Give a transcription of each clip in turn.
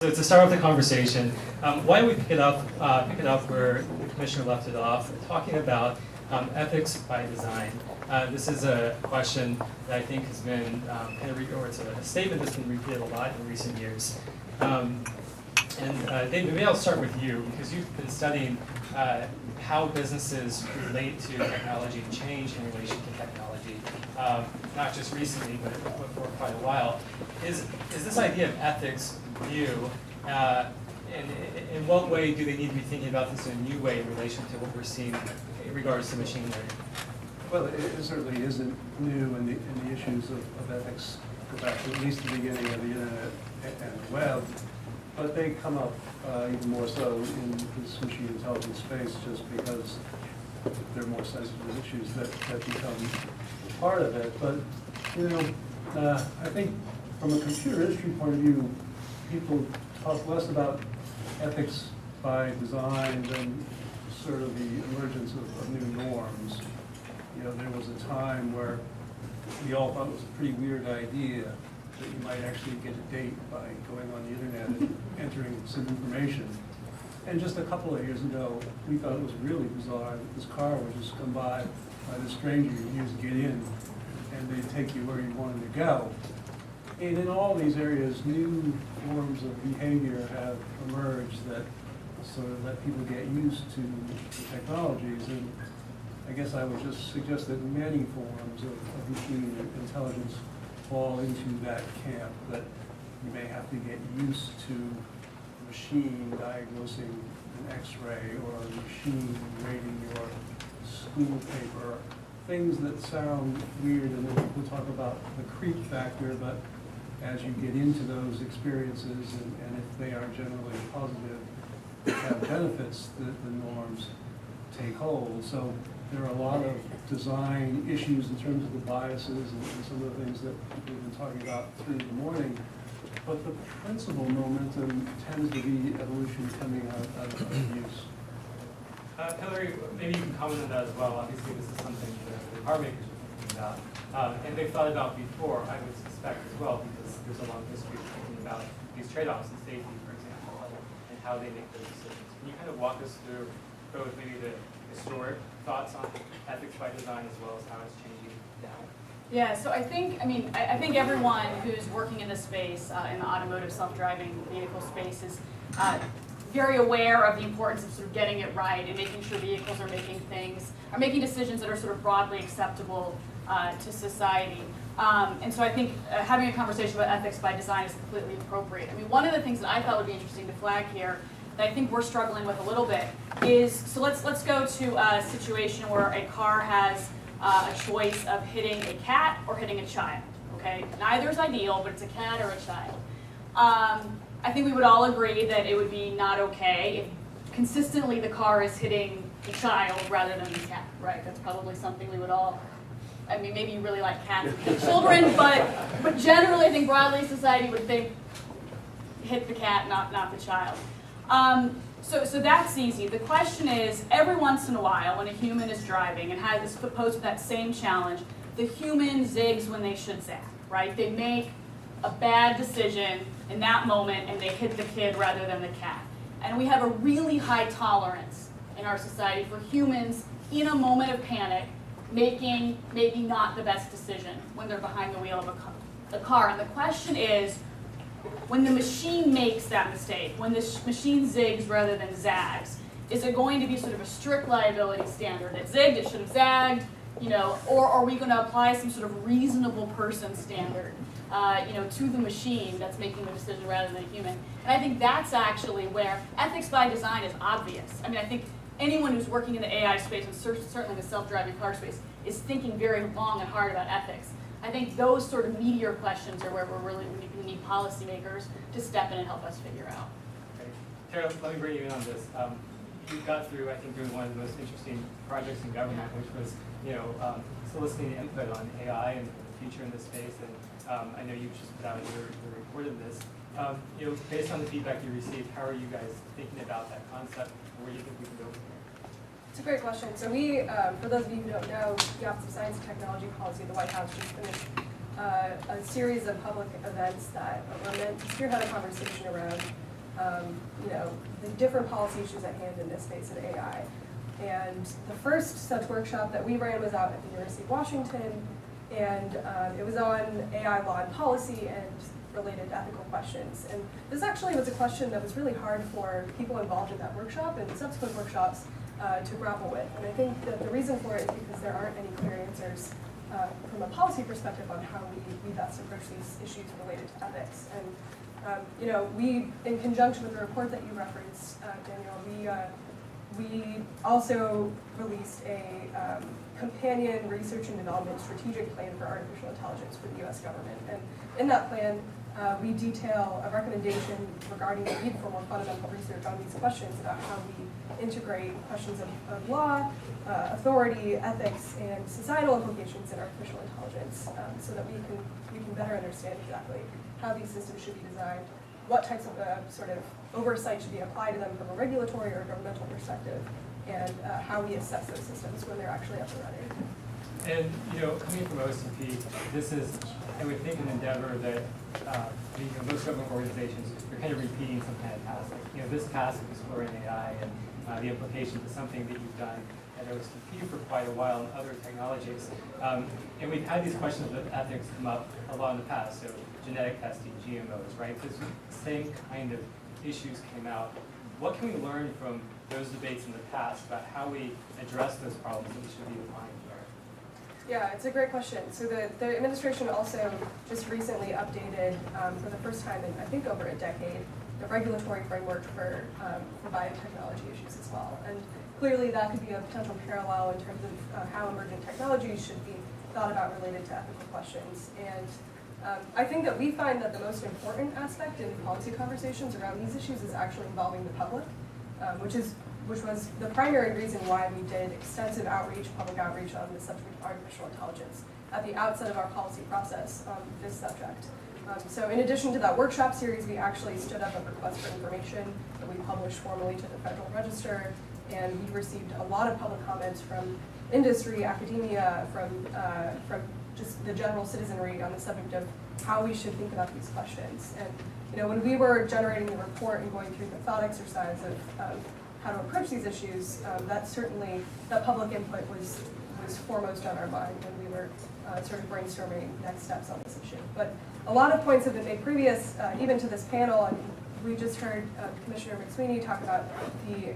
So to start off the conversation, why don't we pick it up where the commissioner left it off, talking about ethics by design. This is a question that I think has been or it's a statement that's been repeated a lot in recent years. David, maybe I'll start with you, because you've been studying how businesses relate to technology and change in relation to technology, not just recently, but for quite a while. Is this idea of ethics new, and in what way do they need to be thinking about this in a new way in relation to what we're seeing in regards to machine learning? Well, it certainly isn't new, and the issues of ethics go back to at least the beginning of the internet and the web, but they come up even more so in this machine intelligence space, just because they're more sensitive issues that become part of it. But I think from a computer history point of view, people talk less about ethics by design than sort of the emergence of new norms. There was a time where we all thought it was a pretty weird idea that you might actually get a date by going on the internet and entering some information. And just a couple of years ago, we thought it was really bizarre that this car would just come by this stranger, you just get in, and they'd take you where you wanted to go. And in all these areas, new forms of behavior have emerged that sort of let people get used to the technologies. And I guess I would just suggest that many forms of machine intelligence fall into that camp, that you may have to get used to a machine diagnosing an X-ray or a machine rating your school paper, things that sound weird, and then people talk about the creep factor, but as you get into those experiences, and if they are generally positive, have benefits, the norms take hold. So there are a lot of design issues in terms of the biases and some of the things that we've been talking about through the morning. But the principal momentum tends to be evolution coming out of use. Hilary, maybe you can comment on that as well. Obviously, this is something that the car makers are thinking about, and they've thought about before, I would suspect as well, because there's a long history of thinking about these trade-offs in safety, for example, and how they make those decisions. Can you kind of walk us through both maybe the historic thoughts on ethics by design as well as how it's changing now? Yeah, so I think everyone who's working in this space, in the automotive self-driving vehicle space, is very aware of the importance of sort of getting it right and making sure vehicles are making decisions that are sort of broadly acceptable to society. And so I think having a conversation about ethics by design is completely appropriate. I mean, one of the things that I thought would be interesting to flag here that I think we're struggling with a little bit is, so let's go to a situation where a car has a choice of hitting a cat or hitting a child, okay? Neither is ideal, but it's a cat or a child. I think we would all agree that it would be not okay if consistently the car is hitting the child rather than the cat, right? That's probably something we would all, I mean, maybe you really like cats and children, but generally I think broadly society would think hit the cat, not the child. So that's easy. The question is, every once in a while, when a human is driving and is posed with that same challenge, the human zigs when they should zag, right? They make a bad decision in that moment and they hit the kid rather than the cat. And we have a really high tolerance in our society for humans in a moment of panic making maybe not the best decision when they're behind the wheel of a car. And the question is, when the machine makes that mistake, when the machine zigs rather than zags, is it going to be sort of a strict liability standard? It zigged, it should have zagged, or are we going to apply some sort of reasonable person standard, to the machine that's making the decision rather than a human? And I think that's actually where ethics by design is obvious. I mean, I think anyone who's working in the AI space, and certainly the self-driving car space, is thinking very long and hard about ethics. I think those sort of meatier questions are where we need policymakers to step in and help us figure out. Okay. Terah, let me bring you in on this. You got through, I think, doing one of the most interesting projects in government, which was, soliciting input on AI and the future in this space. And I know you've just put out your report of this. Based on the feedback you received, how are you guys thinking about that concept? Where do you think we can go from here? It's a great question. So we, for those of you who don't know, the Office of Science and Technology Policy of the White House just finished a series of public events that were meant to spearhead a conversation around the different policy issues at hand in this space of AI. And the first such workshop that we ran was out at the University of Washington, and it was on AI law and policy and related ethical questions. And this actually was a question that was really hard for people involved in that workshop and subsequent workshops to grapple with. And I think that the reason for it is because there aren't any clear answers from a policy perspective on how we best approach these issues related to ethics. And we, in conjunction with the report that you referenced, Daniel, we also released a companion research and development strategic plan for artificial intelligence for the US government. And in that plan, we detail a recommendation regarding the need for more fundamental research on these questions about how we integrate questions of law, authority, ethics, and societal implications in artificial intelligence so that we can better understand exactly how these systems should be designed, what types of sort of oversight should be applied to them from a regulatory or governmental perspective, and how we assess those systems when they're actually up and running. And coming from OCP, this is, I would think, an endeavor that most government organizations are kind of repeating some kind of task. This task of exploring AI and the implications is something that you've done at OCP for quite a while in other technologies. And we've had these questions of ethics come up a lot in the past. So genetic testing, GMOs, right? This same kind of issues came out. What can we learn from those debates in the past about how we address those problems that we should be applying here? Yeah, it's a great question. So the administration also just recently updated, for the first time in, I think, over a decade, the regulatory framework for biotechnology issues as well. And clearly that could be a potential parallel in terms of how emerging technologies should be thought about related to ethical questions. And I think that we find that the most important aspect in policy conversations around these issues is actually involving the public, which was the primary reason why we did extensive public outreach on the subject of artificial intelligence at the outset of our policy process on this subject. So in addition to that workshop series, we actually stood up a request for information that we published formally to the Federal Register, and we received a lot of public comments from industry, academia, from just the general citizenry on the subject of how we should think about these questions. And when we were generating the report and going through the thought exercise of how to approach these issues, that public input was foremost on our mind when we were sort of brainstorming next steps on this issue. But a lot of points have been made previous, even to this panel, and we just heard Commissioner McSweeney talk about the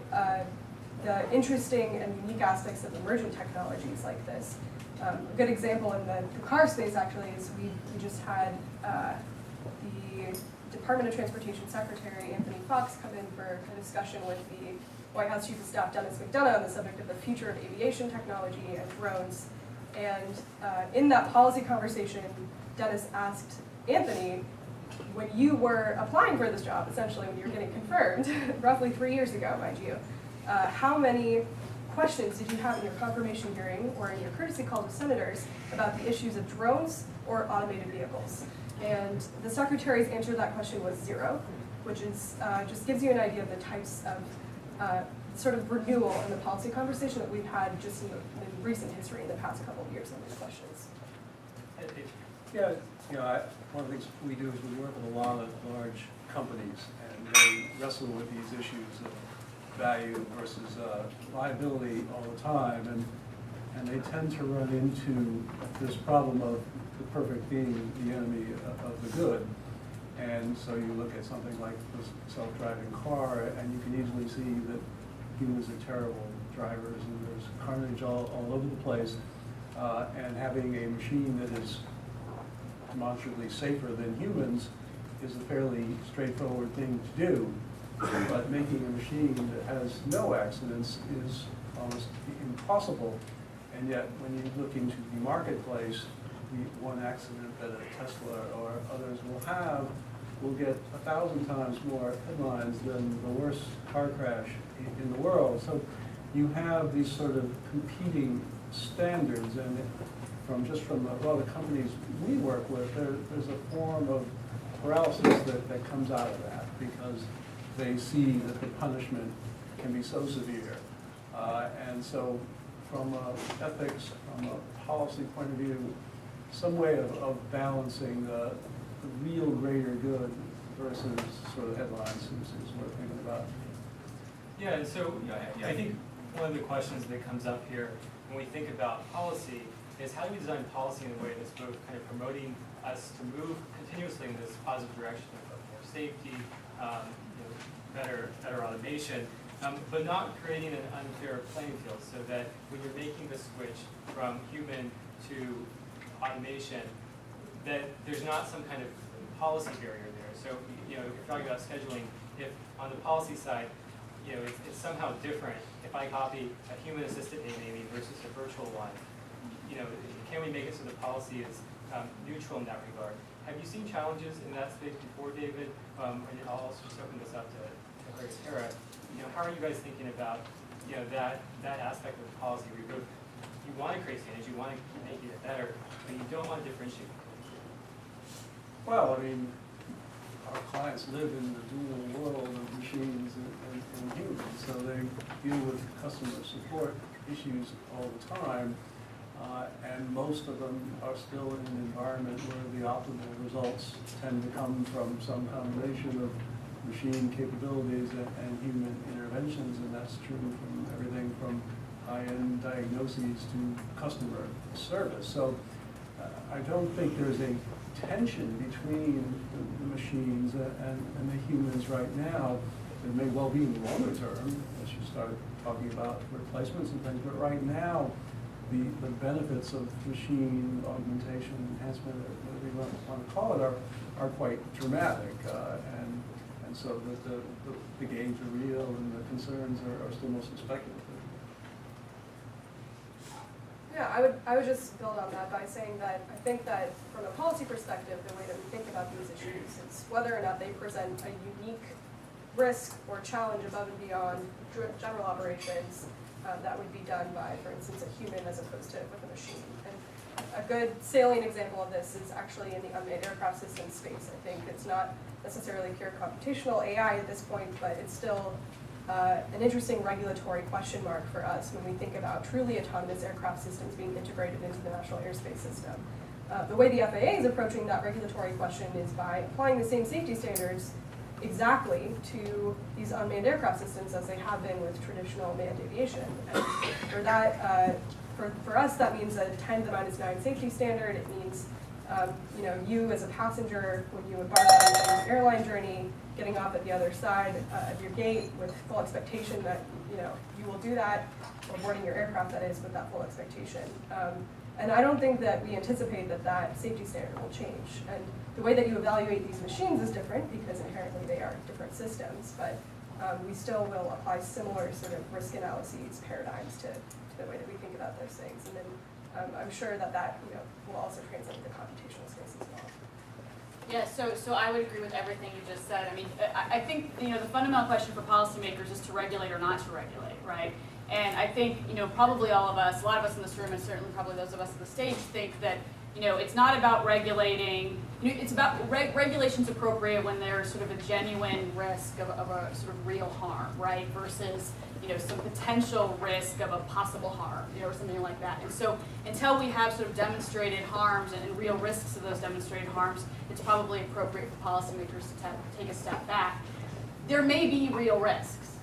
interesting and unique aspects of emergent technologies like this. A good example in the car space actually is we just had the Department of Transportation Secretary Anthony Fox come in for a discussion with the White House Chief of Staff Dennis McDonough on the subject of the future of aviation technology and drones. And in that policy conversation, Dennis asked Anthony, when you were applying for this job, essentially when you were getting confirmed, roughly 3 years ago, mind you, how many questions did you have in your confirmation hearing or in your courtesy call to senators about the issues of drones or automated vehicles? And the secretary's answer to that question was 0, which is just gives you an idea of the types of sort of renewal in the policy conversation that we've had just in recent history in the past couple of years on these questions. Yeah, one of the things we do is we work with a lot of large companies, and they wrestle with these issues of value versus liability all the time, and they tend to run into this problem of the perfect being the enemy of the good. And so you look at something like the self-driving car, and you can easily see that humans are terrible drivers, and there's carnage all over the place. And having a machine that is demonstrably safer than humans is a fairly straightforward thing to do. But making a machine that has no accidents is almost impossible. And yet, when you look into the marketplace, the one accident that a Tesla or others will have will get 1,000 times more headlines than the worst car crash in the world. So you have these sort of competing standards, and from a lot of the companies we work with, there's a form of paralysis that comes out of that, because they see that the punishment can be so severe. And so from ethics, from a policy point of view, some way of balancing the real greater good versus sort of headlines is worth thinking about. Yeah, and so I think one of the questions that comes up here when we think about policy is how do we design policy in a way that's both kind of promoting us to move continuously in this positive direction of more safety, better automation, but not creating an unfair playing field so that when you're making the switch from human to automation, that there's not some kind of policy barrier there. So, if you're talking about scheduling, if on the policy side, it's somehow different if I copy a human assistant named Amy versus a virtual one. Can we make it so the policy is neutral in that regard? Have you seen challenges in that space before, David? And I'll also just open this up to Hilary and Terah. How are you guys thinking about that aspect of policy where you want to create standards, you want to make it better, but you don't want to differentiate? Well, I mean, our clients live in the dual world of machines and humans, so they deal with customer support issues all the time, and most of them are still in an environment where the optimal results tend to come from some combination of machine capabilities and human interventions, and that's true from everything from high-end diagnoses to customer service. So I don't think there's a tension between the machines and the humans right now. There may well be in the longer term, as you started talking about replacements and things, but right now, the benefits of machine augmentation, enhancement, or whatever you want to call it, are quite dramatic, and so the gains are real and the concerns are still mostly speculative. Yeah, I would just build on that by saying that I think that from a policy perspective, the way that we think about these issues is whether or not they present a unique risk or challenge above and beyond general operations that would be done by, for instance, a human as opposed to with a machine. And a good salient example of this is actually in the unmanned aircraft system space. I think it's not necessarily pure computational AI at this point, but it's still an interesting regulatory question mark for us when we think about truly autonomous aircraft systems being integrated into the national airspace system. The way the FAA is approaching that regulatory question is by applying the same safety standards exactly to these unmanned aircraft systems as they have been with traditional manned aviation. And for that, for us, that means a 10 to the minus 9 safety standard. It means you as a passenger, when you embark on an airline journey, getting off at the other side of your gate with full expectation that you will do that, or boarding your aircraft, that is, with that full expectation. And I don't think that we anticipate that safety standard will change. And the way that you evaluate these machines is different because inherently they are different systems, but we still will apply similar sort of risk analyses paradigms to the way that we think about those things. And then I'm sure that will also translate to computational space as well. Yeah, so I would agree with everything you just said. I mean, I think the fundamental question for policymakers is to regulate or not to regulate, right? And I think probably all of us, a lot of us in this room, and certainly probably those of us on the stage, think that it's not about regulating. It's about regulation's appropriate when there's sort of a genuine risk of a sort of real harm, right? Versus some potential risk of a possible harm, or something like that. And so until we have sort of demonstrated harms and real risks of those demonstrated harms, it's probably appropriate for policymakers to take a step back. There may be real risks,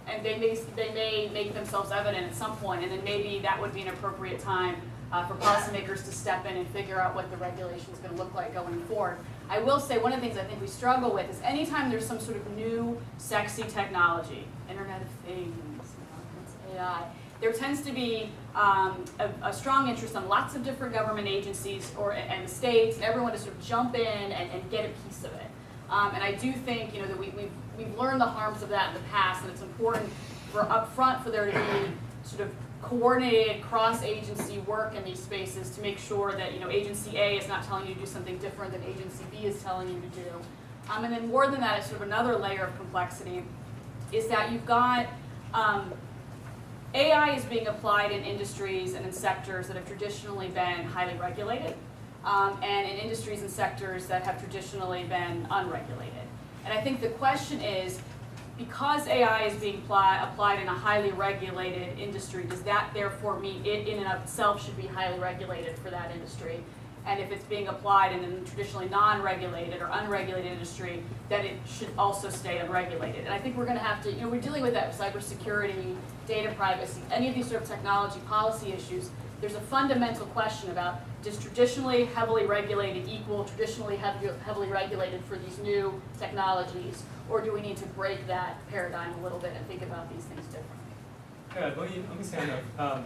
and they may make themselves evident at some point, and then maybe that would be an appropriate time for policymakers to step in and figure out what the regulation is going to look like going forward. I will say one of the things I think we struggle with is anytime there's some sort of new, sexy technology, Internet of Things, AI, there tends to be a strong interest on lots of different government agencies and states and everyone to sort of jump in and get a piece of it. And I do think that we've learned the harms of that in the past, and it's important for upfront for there to be sort of coordinated cross-agency work in these spaces to make sure that agency A is not telling you to do something different than agency B is telling you to do. And then more than that, is sort of another layer of complexity, is that you've got AI is being applied in industries and in sectors that have traditionally been highly regulated, and in industries and sectors that have traditionally been unregulated. And I think the question is, because AI is being applied in a highly regulated industry, does that therefore mean it in and of itself should be highly regulated for that industry? and if it's being applied in a traditionally non-regulated or unregulated industry, then it should also stay unregulated. And I think we're going to have to, we're dealing with that cybersecurity, data privacy, any of these sort of technology policy issues. There's a fundamental question about, does traditionally heavily regulated equal traditionally heavily regulated for these new technologies, or do we need to break that paradigm a little bit and think about these things differently? Yeah, let me say that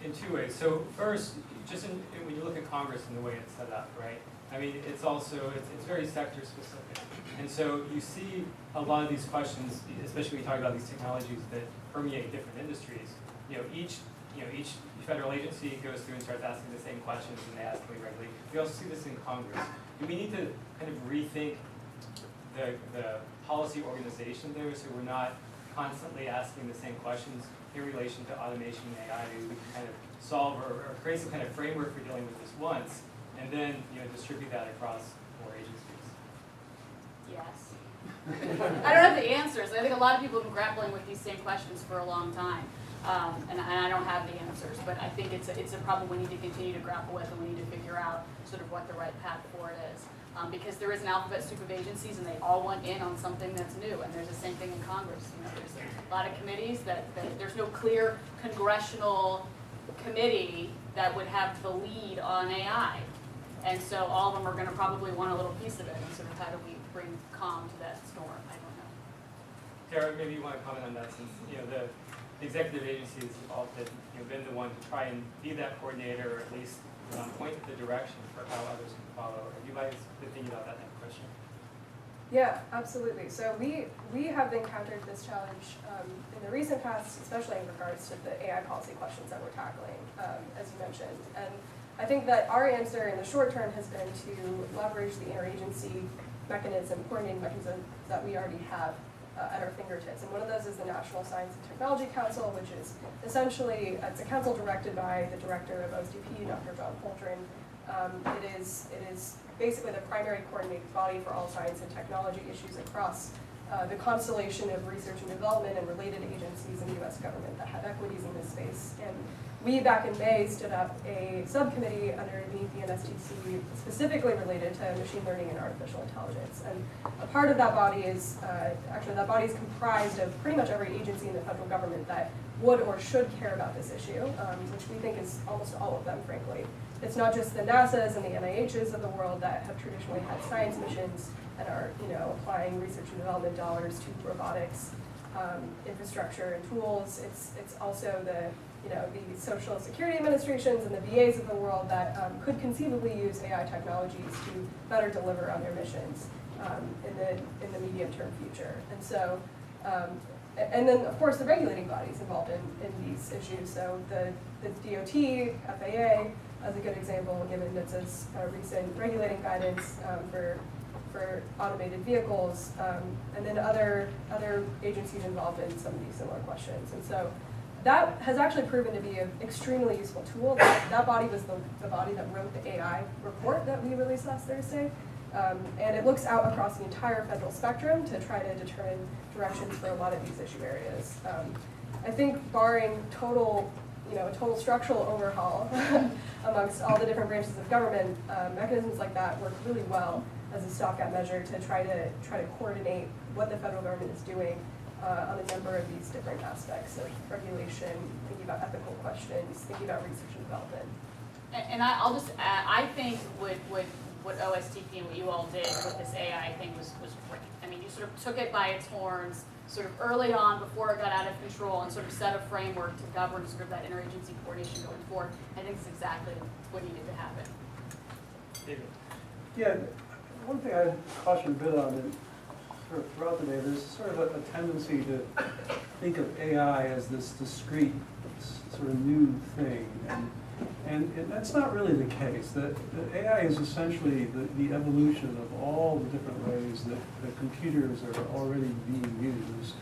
in two ways. So first, just when you look at Congress and the way it's set up, right? I mean, it's very sector specific. And so you see a lot of these questions, especially when you talk about these technologies that permeate different industries. Each federal agency goes through and starts asking the same questions, and they ask, can we regulate? We also see this in Congress. Do we need to kind of rethink the policy organization there, so we're not constantly asking the same questions in relation to automation and AI? Maybe we can kind of solve or create some kind of framework for dealing with this once, and then distribute that across more agencies. Yes. I don't have the answers. I think a lot of people have been grappling with these same questions for a long time, and I don't have the answers. But I think it's a problem we need to continue to grapple with, and we need to figure out sort of what the right path forward is. Because there is an alphabet soup of agencies, and they all want in on something that's new. And there's the same thing in Congress. There's a lot of committees that there's no clear congressional committee that would have the lead on AI. And so all of them are going to probably want a little piece of it. And sort of how do we bring calm to that storm? I don't know. Tara, maybe you want to comment on that, since the executive agencies have often been the one to try and be that coordinator, or at least point the direction for how others can follow. Have you guys been thinking about that type of question? Yeah, absolutely. So we have encountered this challenge in the recent past, especially in regards to the AI policy questions that we're tackling, as you mentioned. And I think that our answer in the short term has been to leverage the interagency coordinating mechanism that we already have at our fingertips. And one of those is the National Science and Technology Council, which is essentially, it's a council directed by the director of OSDP, Dr. John Poultrin. It is basically the primary coordinating body for all science and technology issues across the constellation of research and development and related agencies in the US government that have equities in this space. And we, back in May, stood up a subcommittee underneath the NSTC specifically related to machine learning and artificial intelligence. And a part of that body is, actually that body is comprised of pretty much every agency in the federal government that would or should care about this issue, which we think is almost all of them, frankly. It's not just the NASAs and the NIHs of the world that have traditionally had science missions and are, applying research and development dollars to robotics, infrastructure and tools. It's also the Social Security administrations and the VAs of the world that could conceivably use AI technologies to better deliver on their missions in the medium-term future. And so, and then of course the regulating bodies involved in these issues. So the DOT, FAA, as a good example, given its recent regulating guidance for automated vehicles, and then other agencies involved in some of these similar questions. And so that has actually proven to be an extremely useful tool. That body was the body that wrote the AI report that we released last Thursday. And it looks out across the entire federal spectrum to try to determine directions for a lot of these issue areas. I think barring a total structural overhaul amongst all the different branches of government, mechanisms like that work really well as a stopgap measure to try to coordinate what the federal government is doing on a number of these different aspects of regulation, thinking about ethical questions, thinking about research and development. And I'll just add, I think what OSTP and what you all did with this AI thing was great. I mean, you sort of took it by its horns, sort of early on before it got out of control, and sort of set a framework to govern sort of that interagency coordination going forward. I think it's exactly what needed to happen. David. Yeah, one thing I'd caution a bit on, and sort of throughout the day, there's sort of a tendency to think of AI as this discrete, sort of new thing, and that's not really the case. The AI is essentially the evolution of all the different ways that computers are already being used.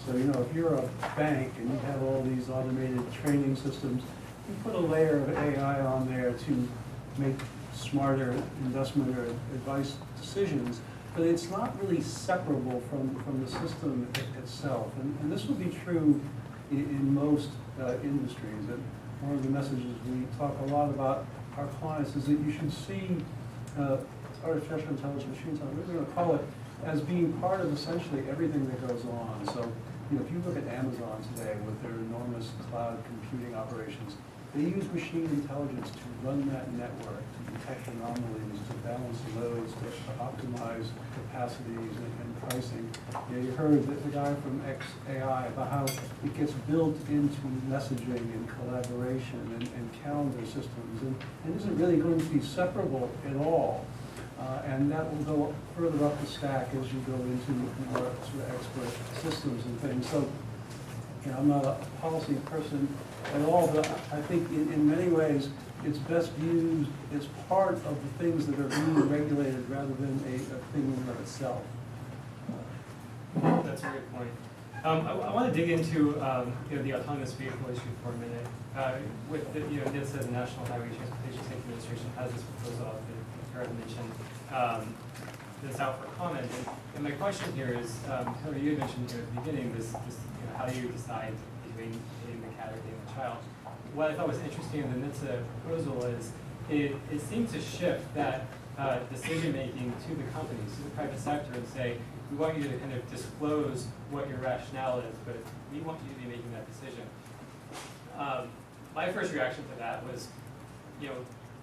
So, if you're a bank and you have all these automated trading systems, you put a layer of AI on there to make smarter investment or advice decisions, but it's not really separable from the system itself. And this will be true in most industries. And one of the messages we talk a lot about our clients is that you should see artificial intelligence, machine intelligence, we're going to call it, as being part of essentially everything that goes on. So, if you look at Amazon today with their enormous cloud computing operations, they use machine intelligence to run that network, to detect anomalies, to balance loads, to optimize capacities and pricing. You heard the guy from XAI about how it gets built into messaging and collaboration and calendar systems and isn't really going to be separable at all. And that will go further up the stack as you go into more sort of expert systems and things. So, I'm not a policy person at all, but I think in many ways it's best viewed as part of the things that are being regulated rather than a thing in and of itself. That's a great point. I want to dig into the autonomous vehicle issue for a minute. With the, NHTSA, the National Highway Transportation Safety Administration, has this proposal that Terah mentioned that's out for comment. And my question here is, Hilary, you had mentioned at the beginning this how do you decide between hitting the cat or hitting the child? What I thought was interesting in the NHTSA proposal is it seemed to shift that decision-making to the companies, to the private sector, and say, we want you to kind of disclose what your rationale is, but we want you to be making that decision. My first reaction to that was,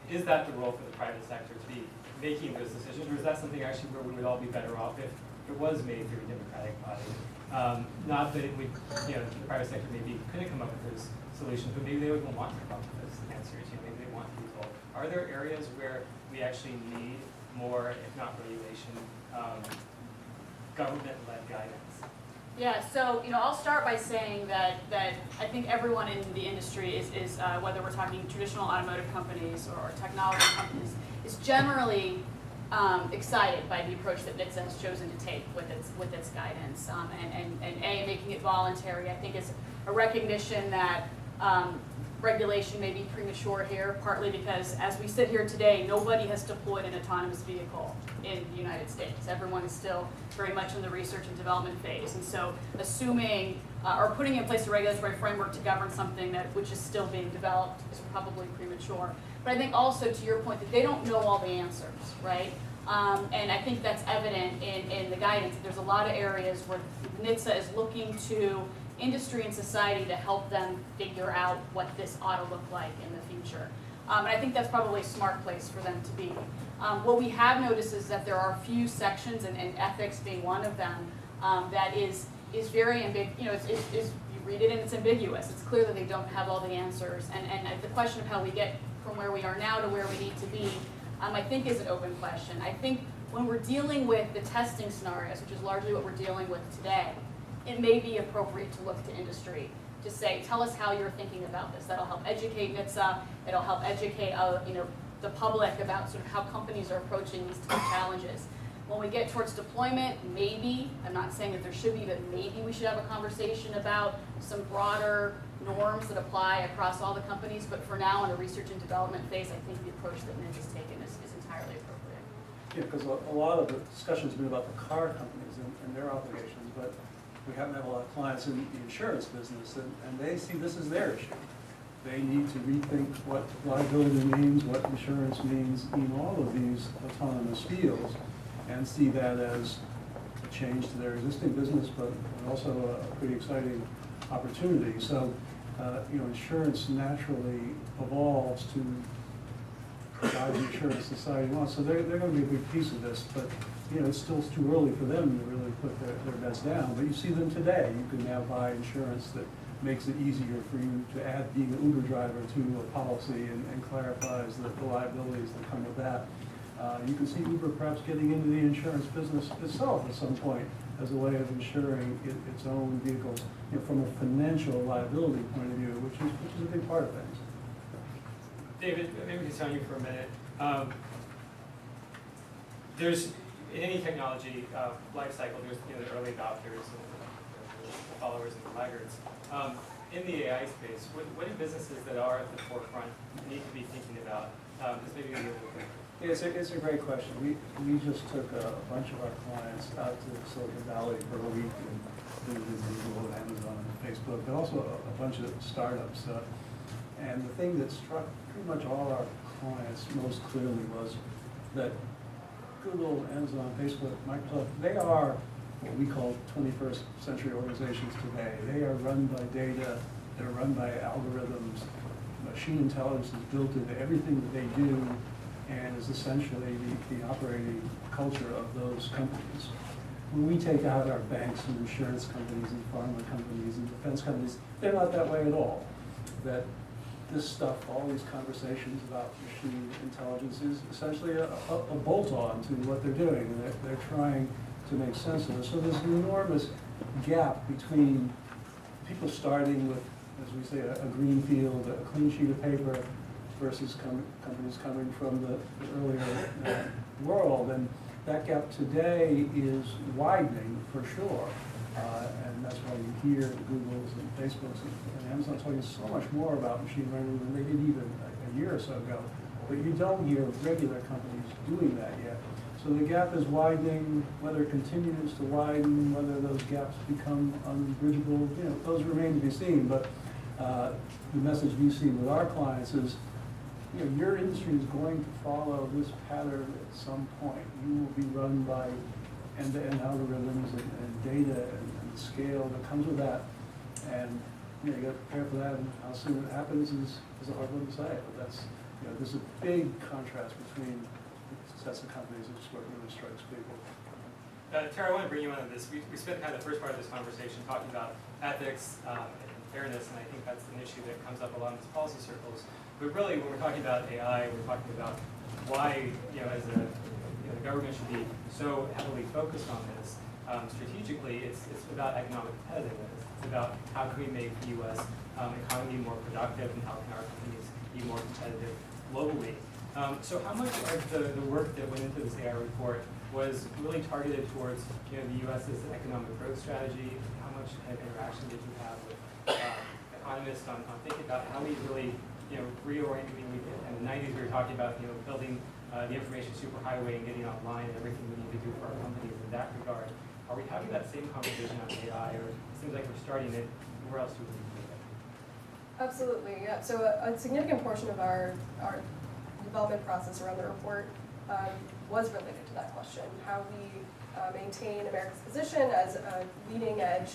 is that the role for the private sector to be making those decisions, or is that something actually where we would all be better off if it was made through a democratic body? Not that it would, the private sector maybe couldn't come up with those solutions, but maybe they wouldn't want to come up with those answers. Maybe they want to be told. Are there areas where we actually need more, if not regulation, government-led guidance? Yeah, so I'll start by saying that I think everyone in the industry is whether we're talking traditional automotive companies or technology companies, is generally excited by the approach that NHTSA has chosen to take with its guidance, and making it voluntary. I think is a recognition that regulation may be premature here, partly because as we sit here today, nobody has deployed an autonomous vehicle in the United States. Everyone is still very much in the research and development phase, and so assuming or putting in place a regulatory framework to govern something which is still being developed is probably premature. But I think also to your point that they don't know all the answers, right? And I think that's evident in the guidance. There's a lot of areas where NHTSA is looking to industry and society to help them figure out what this ought to look like in the future. And I think that's probably a smart place for them to be. What we have noticed is that there are a few sections, and ethics being one of them, that is very ambiguous. You read it and it's ambiguous. It's clear that they don't have all the answers. And the question of how we get from where we are now to where we need to be, I think is an open question. I think when we're dealing with the testing scenarios, which is largely what we're dealing with today, it may be appropriate to look to industry to say, tell us how you're thinking about this. That'll help educate NHTSA. It'll help educate the public about sort of how companies are approaching these tough challenges. When we get towards deployment, maybe, I'm not saying that there should be, but maybe we should have a conversation about some broader norms that apply across all the companies. But for now, in a research and development phase, I think the approach that NHTSA's taken is entirely appropriate. Yeah, because a lot of the discussion's been about the car companies and their obligations, but we haven't had a lot of clients in the insurance business, and they see this as their issue. They need to rethink what liability means, what insurance means in all of these autonomous fields, and see that as a change to their existing business, but also a pretty exciting opportunity. So, insurance naturally evolves to provide the insurance society wants. So they're going to be a big piece of this, but it's still too early for them to really put their bets down. But you see them today. You can now buy insurance that makes it easier for you to add being an Uber driver to a policy and clarifies the liabilities that come with that. You can see Uber perhaps getting into the insurance business itself at some point as a way of insuring its own vehicles from a financial liability point of view, which is a big part of things. David, maybe we can tell you for a minute. There's, in any technology life cycle, there's the early adopters, and the followers, and the laggards. In the AI space, what do businesses that are at the forefront need to be thinking about? This may be a little bit. Yeah, it's a great question. We just took a bunch of our clients out to Silicon Valley for a week and visited Google, Amazon, and Facebook, but also a bunch of startups. And the thing that struck pretty much all our clients most clearly was that Google, Amazon, Facebook, Microsoft, they are what we call 21st century organizations today. They are run by data, they're run by algorithms. Machine intelligence is built into everything that they do and is essentially the operating culture of those companies. When we take out our banks and insurance companies and pharma companies and defense companies, they're not that way at all. That this stuff, all these conversations about machine intelligence is essentially a bolt-on to what they're doing. And they're trying to make sense of it. So there's an enormous gap between people starting with, as we say, a green field, a clean sheet of paper, versus companies coming from the earlier world. And that gap today is widening for sure. And that's why you hear Google's and Facebook's and Amazon talking so much more about machine learning than they did even a year or so ago. But you don't hear regular companies doing that yet. So the gap is widening. Whether it continues to widen, whether those gaps become unbridgeable, those remain to be seen. But the message we see with our clients is, your industry is going to follow this pattern at some point. You will be run by end-to-end algorithms and data and the scale that comes with that. And you got to prepare for that, and how soon it happens is a hard one to say. But that's, there's a big contrast between the sets of companies, which is what really strikes people. Terah, I want to bring you on this. We spent kind of the first part of this conversation talking about ethics and fairness, and I think that's an issue that comes up a lot in these policy circles. But really, when we're talking about AI, we're talking about why, as the government should be so heavily focused on this. Strategically, it's about economic competitiveness. It's about how can we make the U.S. Economy more productive, and how can our companies be more competitive globally. So how much of the work that went into this AI report was really targeted towards the U.S.'s economic growth strategy? How much kind of interaction did you have with economists on thinking about how we really reorient? In the 90s, we were talking about building the information superhighway and getting online and everything we need to do for our companies in that regard. Are we having that same conversation on AI, or it seems like we're starting it? Where else do we need it? Absolutely, yeah. So a significant portion of our development process around the report was related to that question: how we maintain America's position as a leading-edge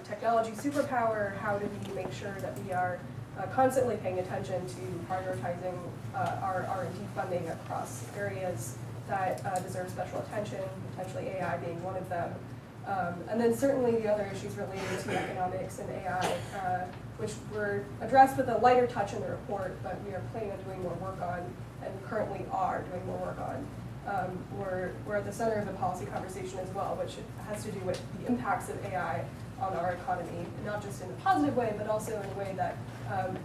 technology superpower. How do we make sure that we are constantly paying attention to prioritizing our R&D funding across areas that deserve special attention, potentially AI being one of them. And then certainly the other issues related to economics and AI, which were addressed with a lighter touch in the report, but we are planning on doing more work on, and currently are doing more work on. We're at the center of the policy conversation as well, which has to do with the impacts of AI on our economy, not just in a positive way, but also in a way that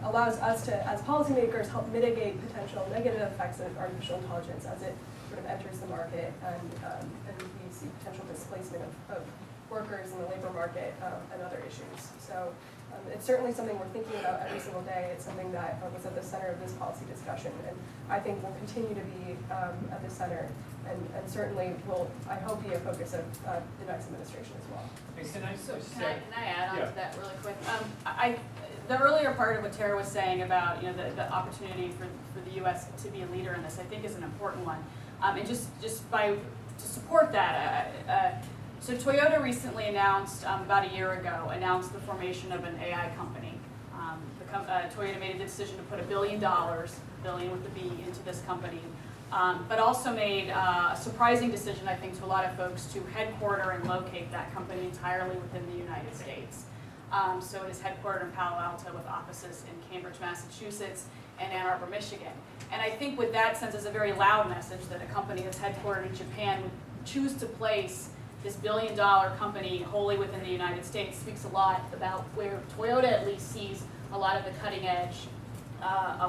allows us to, as policymakers, help mitigate potential negative effects of artificial intelligence as it sort of enters the market, and we see potential displacement of workers in the labor market and other issues. So it's certainly something we're thinking about every single day. It's something that was at the center of this policy discussion, and I think will continue to be at the center, and certainly will, I hope, be a focus of the next administration as well. Can I add on to that really quick? The earlier part of what Terah was saying about the opportunity for the U.S. to be a leader in this, I think, is an important one. And just to support that, so Toyota recently announced, about a year ago, announced the formation of an AI company. Toyota made a decision to put $1 billion, billion with the B, into this company, but also made a surprising decision, I think, to a lot of folks to headquarter and locate that company entirely within the United States. So it is headquartered in Palo Alto with offices in Cambridge, Massachusetts, and Ann Arbor, Michigan. And I think what that sends is a very loud message that a company that's headquartered in Japan would choose to place this $1 billion company wholly within the United States. Speaks a lot about where Toyota at least sees a lot of the cutting edge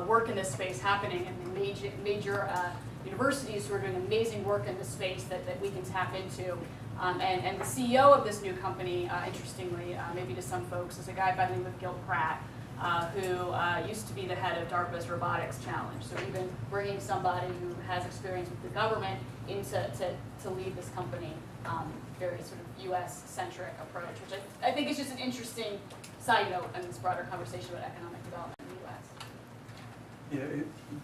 work in this space happening, and the major universities who are doing amazing work in this space that we can tap into. And the CEO of this new company, interestingly, maybe to some folks, is a guy by the name of Gil Pratt, who used to be the head of DARPA's Robotics Challenge. So we've been bringing somebody who has experience with the government in to lead this company. Very sort of U.S.-centric approach, which I think is just an interesting side note in this broader conversation about economic development in the U.S. Yeah,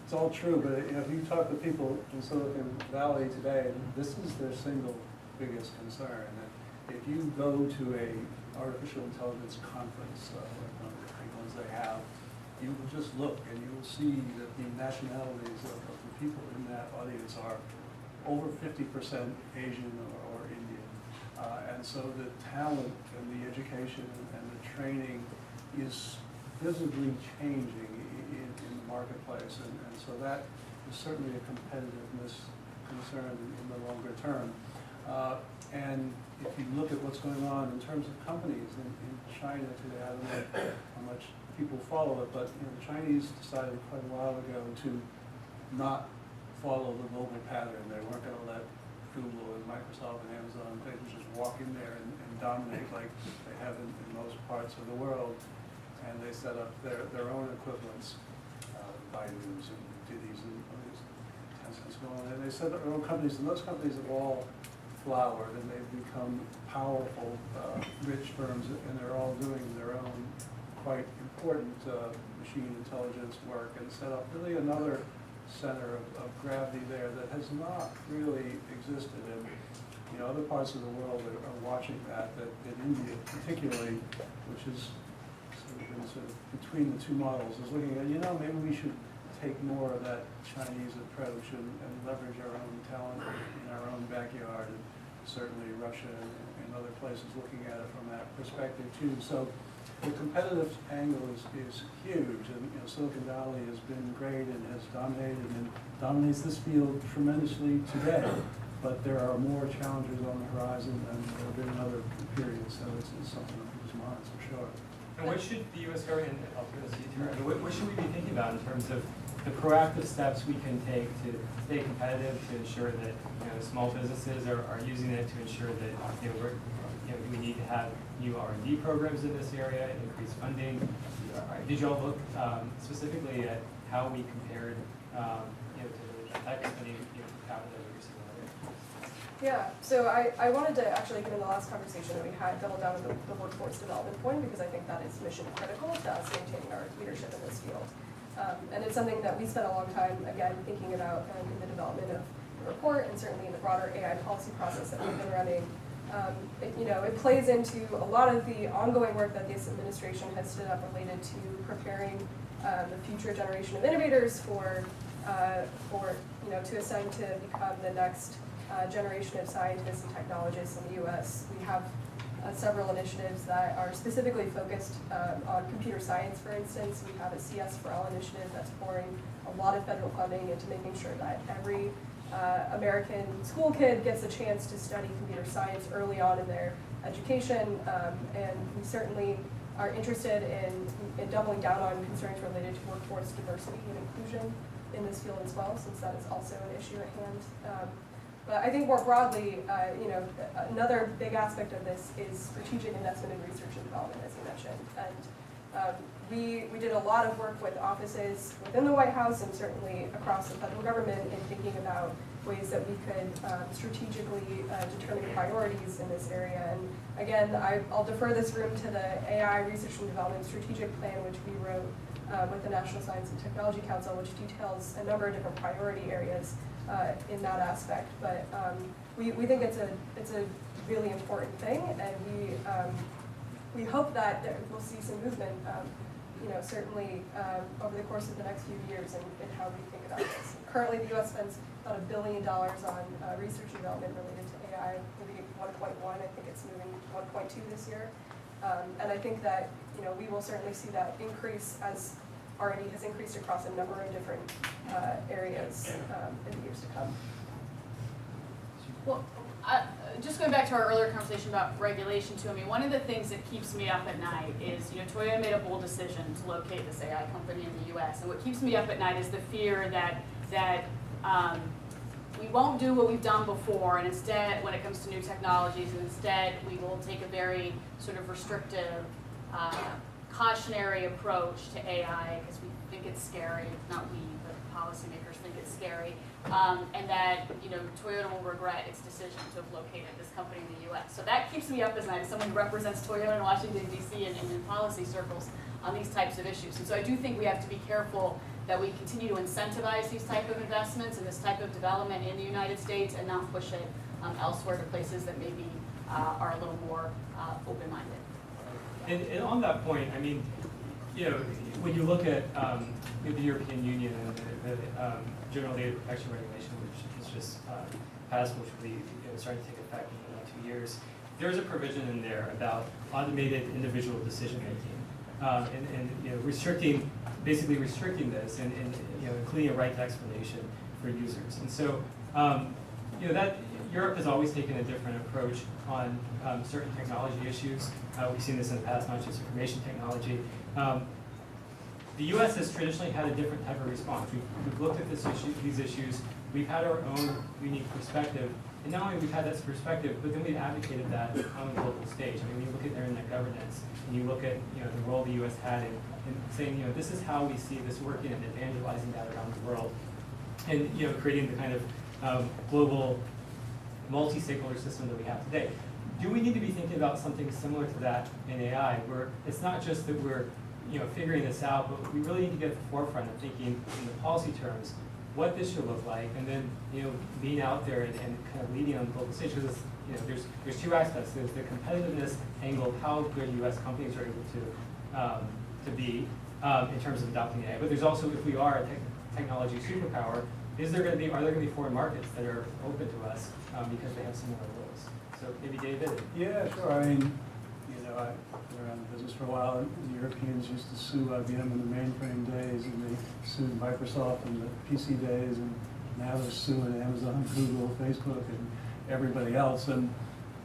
it's all true, but if you talk to people in Silicon Valley today, this is their single biggest concern. And if you go to a artificial intelligence conference, like one of the big ones they have, you will just look and you will see that the nationalities of the people in that audience are over 50% Asian or Indian. And so the talent and the education and the training is visibly changing in the marketplace. And so that is certainly a competitiveness concern in the longer term. And if you look at what's going on in terms of companies in China today, I don't know how much people follow it, but the Chinese decided quite a while ago to not follow the global pattern. They weren't going to let Google and Microsoft and Amazon and Facebook just walk in there and dominate like they have in most parts of the world. And they set up their own equivalents, Baidu's and Diddy's and others, Tencent's going on. And they set up their own companies, and those companies have all flowered, and they've become powerful, rich firms, and they're all doing their own quite important machine intelligence work, and set up really another center of gravity there that has not really existed. And other parts of the world are watching that in India particularly, which is sort of between the two models, is looking at, maybe we should take more of that Chinese approach and leverage our own talent in our own backyard, and certainly Russia and other places looking at it from that perspective too. So the competitive angle is huge, and Silicon Valley has been great and has dominated and dominates this field tremendously today. But there are more challenges on the horizon than there have been in other periods, so it's something on people's minds for sure. And what should the U.S. government, I'll turn this to you, Terah, what should we be thinking about in terms of the proactive steps we can take to stay competitive, to ensure that small businesses are using it, to ensure that we need to have new R&D programs in this area, increase funding? Did you all look specifically at how we compared to the type of spending out that we were seeing earlier? Yeah, so I wanted to actually, given the last conversation that we had, double down on the workforce development point, because I think that is mission critical to us maintaining our leadership in this field. And it's something that we spent a long time, again, thinking about in the development of the report, and certainly in the broader AI policy process that we've been running. It plays into a lot of the ongoing work that this administration has stood up related to preparing the future generation of innovators to ascend to become the next generation of scientists and technologists in the U.S. We have several initiatives that are specifically focused on computer science, for instance. We have a CS for All initiative that's pouring a lot of federal funding into making sure that every American school kid gets a chance to study computer science early on in their education, and we certainly are interested in doubling down on concerns related to workforce diversity and inclusion in this field as well, since that is also an issue at hand. But I think more broadly, another big aspect of this is strategic investment in research and development, as you mentioned. And we did a lot of work with offices within the White House and certainly across the federal government in thinking about ways that we could strategically determine priorities in this area. And again, I'll defer this room to the AI Research and Development Strategic Plan, which we wrote with the National Science and Technology Council, which details a number of different priority areas in that aspect. But we think it's a really important thing, and we hope that we'll see some movement, certainly over the course of the next few years in how we think about this. Currently, the U.S. spends about $1 billion on research and development related to AI, maybe 1.1. I think it's moving 1.2 this year. And I think that we will certainly see that increase, as already has increased across a number of different areas in the years to come. Well, just going back to our earlier conversation about regulation too, I mean, one of the things that keeps me up at night is, Toyota made a bold decision to locate this AI company in the U.S. And what keeps me up at night is the fear that we won't do what we've done before, and instead, when it comes to new technologies, instead we will take a very sort of restrictive, cautionary approach to AI because we think it's scary. Not we, but policymakers think it's scary, and that Toyota will regret its decision to have located this company in the U.S. So that keeps me up at night as someone who represents Toyota in Washington, D.C. and in policy circles on these types of issues. And so I do think we have to be careful that we continue to incentivize these type of investments and this type of development in the United States and not push it elsewhere to places that maybe are a little more open-minded. And on that point, I mean, when you look at the European Union and the General Data Protection Regulation, which is just passed, which will be starting to take effect in about 2 years, there's a provision in there about automated individual decision making, and basically restricting this, and including a right to explanation for users. And so, that Europe has always taken a different approach on certain technology issues. We've seen this in the past, not just information technology. The U.S. has traditionally had a different type of response. We've looked at these issues. We've had our own unique perspective. And not only we've had that perspective, but then we've advocated that on a global stage. I mean, when you look at internet governance, and you look at the role the U.S. had in saying, this is how we see this working, and evangelizing that around the world, and creating the kind of global multi-stakeholder system that we have today. Do we need to be thinking about something similar to that in AI, where it's not just that we're figuring this out, but we really need to get at the forefront of thinking in the policy terms what this should look like, and then being out there and kind of leading on the global stage. Because there's two aspects. There's the competitiveness angle of how good U.S. companies are able to be in terms of adopting AI. But there's also, if we are a technology superpower, are there going to be foreign markets that are open to us because they have similar rules? So maybe David. Yeah, sure. I mean, I've been around the business for a while, and the Europeans used to sue IBM in the mainframe days, and they sued Microsoft in the PC days, and now they're suing Amazon, Google, Facebook, and everybody else. And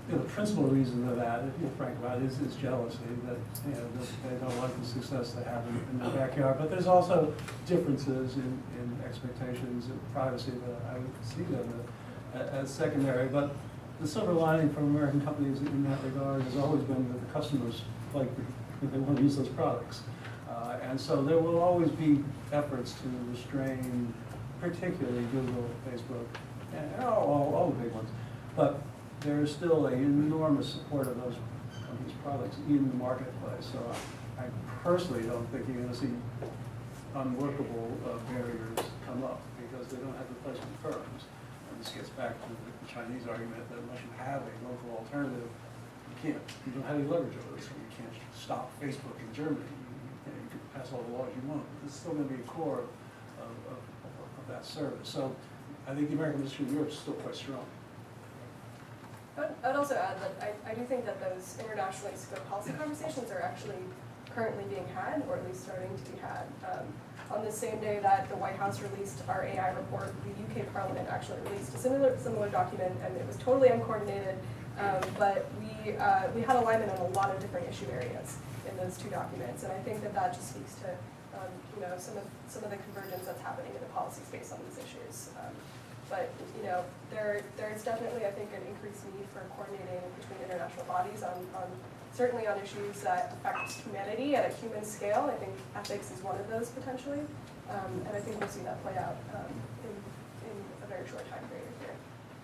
the principal reason of that, if you're frank about it, is jealousy, that they don't like the success they have in their backyard. But there's also differences in expectations of privacy that I would see them as secondary. But the silver lining from American companies in that regard has always been that the customers they want to use those products. And so there will always be efforts to restrain, particularly Google, Facebook, and all the big ones. But there is still an enormous support of those companies' products in the marketplace. So I personally don't think you're going to see unworkable barriers come up because they don't have replacement firms. And this gets back to the Chinese argument that unless you have a local alternative, you don't have any leverage over this. So you can't stop Facebook in Germany. You can pass all the laws you want. But it's still going to be a core of that service. So I think the American industry in Europe is still quite strong. I'd also add that I do think that those internationally scoped policy conversations are actually currently being had, or at least starting to be had. On the same day that the White House released our AI report, the UK Parliament actually released a similar document, and it was totally uncoordinated, but we had alignment on a lot of different issue areas in those two documents, and I think that just speaks to some of the convergence that's happening in the policy space on these issues. But there's definitely, I think, an increased need for coordinating between international bodies on certainly on issues that affect humanity at a human scale. I think ethics is one of those potentially, and I think we'll see that play out in a very short time period here.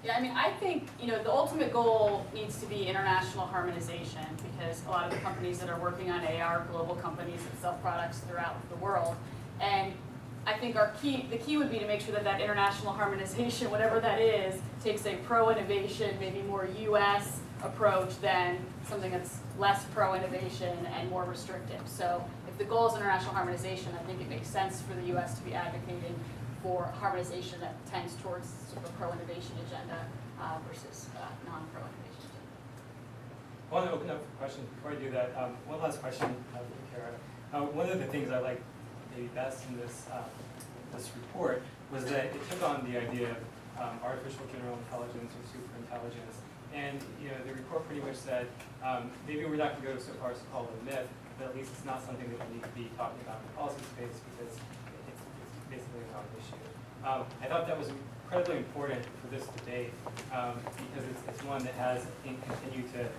Yeah, I mean, I think the ultimate goal needs to be international harmonization, because a lot of the companies that are working on AI are global companies that sell products throughout the world, and I think the key would be to make sure that international harmonization, whatever that is, takes a pro-innovation, maybe more U.S. approach than something that's less pro-innovation and more restrictive. So if the goal is international harmonization, I think it makes sense for the U.S. to be advocating for harmonization that tends towards sort of a pro-innovation agenda versus non-pro-innovation agenda. I want to open up for questions. Before I do that, one last question for Terah. One of the things I like maybe best in this report was that it took on the idea of artificial general intelligence or superintelligence. And the report pretty much said maybe we're not going to go so far as to call it a myth, but at least it's not something that we need to be talking about in the policy space because it's basically not an issue. I thought that was incredibly important for this debate because it's one that has, I think, continued to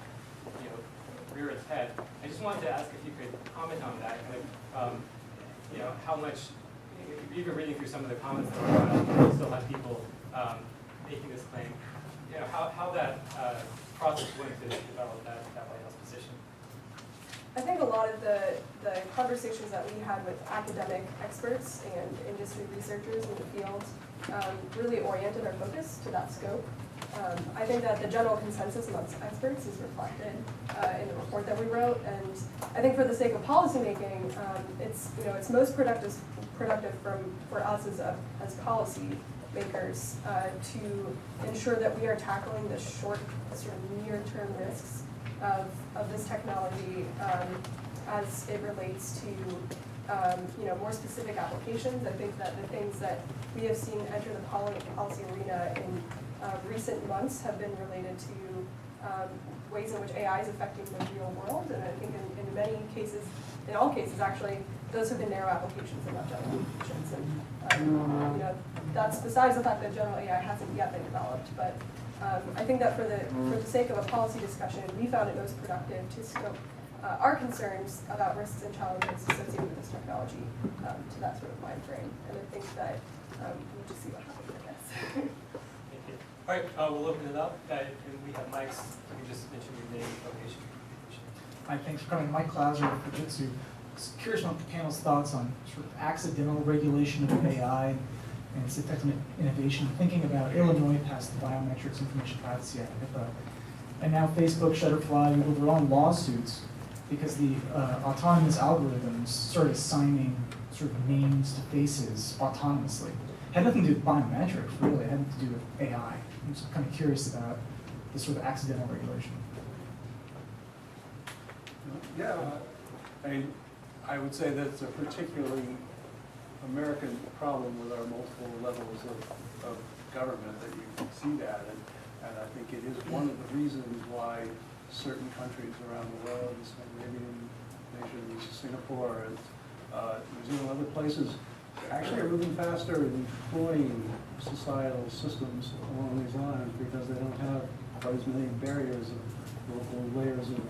rear its head. I just wanted to ask if you could comment on that, how much, even reading through some of the comments that were brought up, you still have people making this claim. You know, how that process went to develop that White House position. I think a lot of the conversations that we had with academic experts and industry researchers in the field really oriented our focus to that scope. I think that the general consensus amongst experts is reflected in the report that we wrote, and I think for the sake of policymaking, it's most productive for us as policy makers to ensure that we are tackling the sort of near-term risks of this technology as it relates to more specific applications. I think that the things that we have seen enter the policy arena in recent months have been related to ways in which AI is affecting the real world, and I think in many cases, in all cases actually, those have been narrow applications and not general applications. And that's besides the fact that general AI hasn't yet been developed, but I think that for the sake of a policy discussion, we found it most productive to scope our concerns about risks and challenges associated with this technology to that sort of mind frame. And I think that we'll just see what happens, I guess. Thank you. All right, we'll open it up. And we have mics. You can just mention your name and location. Hi, thanks for coming. Mike Klauser with Fujitsu. Just curious about the panel's thoughts on sort of accidental regulation of AI and its effect on innovation. Thinking about Illinois passed the Biometrics Information Privacy Act, HIPAA, and now Facebook, Shutterfly, Google, they're all lawsuits because the autonomous algorithms started assigning sort of names to faces autonomously. Had nothing to do with biometrics, really. It had to do with AI. I'm just kind of curious about this sort of accidental regulation. Yeah, I would say that it's a particularly American problem with our multiple levels of government that you see that, and I think it is one of the reasons why certain countries around the world, the Scandinavian nations, Singapore, and New Zealand, other places, actually are moving faster in deploying societal systems along these lines because they don't have quite as many barriers of local layers of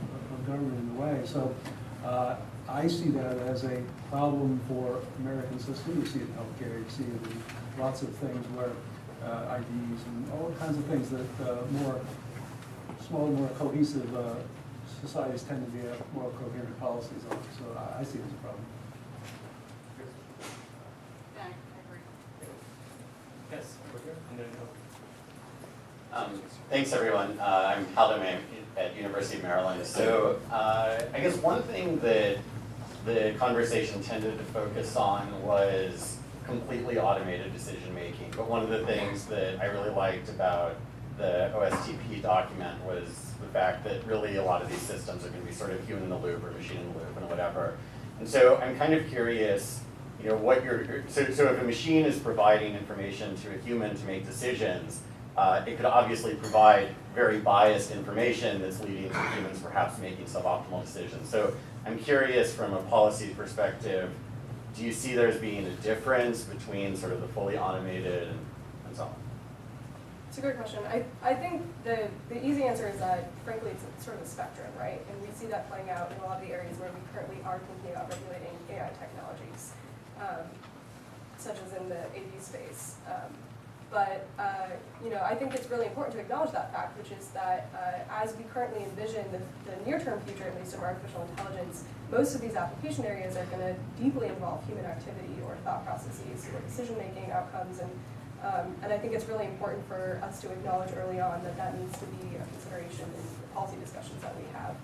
government in the way. So I see that as a problem for American system. You see it in healthcare, you see it in lots of things where IDs and all kinds of things that smaller, more cohesive societies tend to have more coherent policies on. So I see it as a problem. Yeah, I agree. Yes, over here. And then Thanks, everyone. I'm Haldome at University of Maryland. So I guess one thing that the conversation tended to focus on was completely automated decision making. But one of the things that I really liked about the OSTP document was the fact that really a lot of these systems are going to be sort of human in the loop or machine in the loop and whatever. And so I'm kind of curious, what so if a machine is providing information to a human to make decisions, it could obviously provide very biased information that's leading to humans perhaps making suboptimal decisions. So I'm curious from a policy perspective, do you see there's being a difference between sort of the fully automated and so on? It's a great question. I think the easy answer is that, frankly, it's sort of a spectrum, right? And we see that playing out in a lot of the areas where we currently are thinking about regulating AI technologies, such as in the AV space. But I think it's really important to acknowledge that fact, which is that as we currently envision the near-term future, at least of artificial intelligence, most of these application areas are going to deeply involve human activity or thought processes or decision-making outcomes. And I think it's really important for us to acknowledge early on that needs to be a consideration in the policy discussions that we have.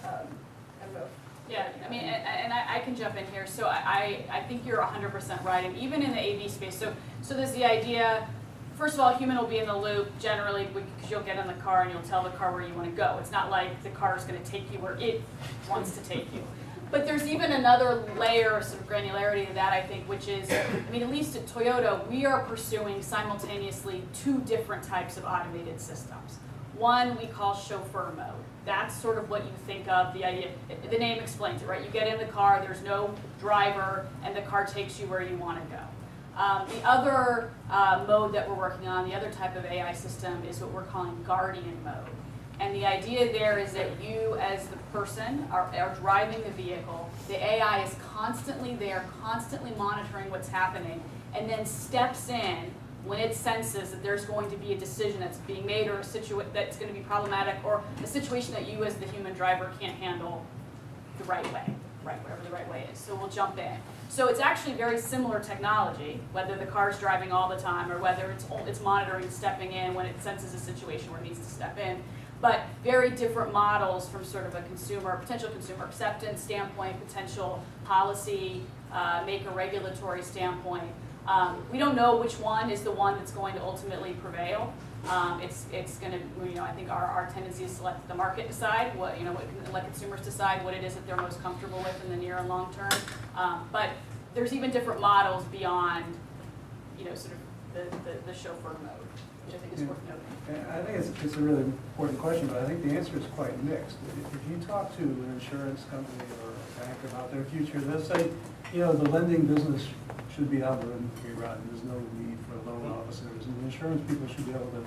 I don't know. Yeah, I mean, and I can jump in here. So I think you're 100% right. And even in the AV space, so there's the idea, first of all, a human will be in the loop generally because you'll get in the car and you'll tell the car where you want to go. It's not like the car is going to take you where it wants to take you. But there's even another layer of sort of granularity to that, I think, which is, I mean, at least at Toyota, we are pursuing simultaneously two different types of automated systems. One we call chauffeur mode. That's sort of what you think of, the idea, the name explains it, right? You get in the car, there's no driver, and the car takes you where you want to go. The other mode that we're working on, the other type of AI system, is what we're calling guardian mode. And the idea there is that you, as the person, are driving the vehicle. The AI is constantly there, constantly monitoring what's happening, and then steps in when it senses that there's going to be a decision that's being made, or a situation that's going to be problematic, or a situation that you, as the human driver, can't handle the right way, right, whatever the right way is. So we'll jump in. So it's actually very similar technology, whether the car's driving all the time or whether it's monitoring, stepping in when it senses a situation where it needs to step in. But very different models from sort of a potential consumer acceptance standpoint, potential policy, maker regulatory standpoint. We don't know which one is the one that's going to ultimately prevail. It's going to, I think our tendency is to let the market decide let consumers decide what it is that they're most comfortable with in the near and long term. But there's even different models beyond, sort of the chauffeur mode, which I think is worth noting. I think it's a really important question, but I think the answer is quite mixed. If you talk to an insurance company or a bank about their future, they'll say, the lending business should be algorithmically run. There's no need for loan officers, and the insurance people should be able to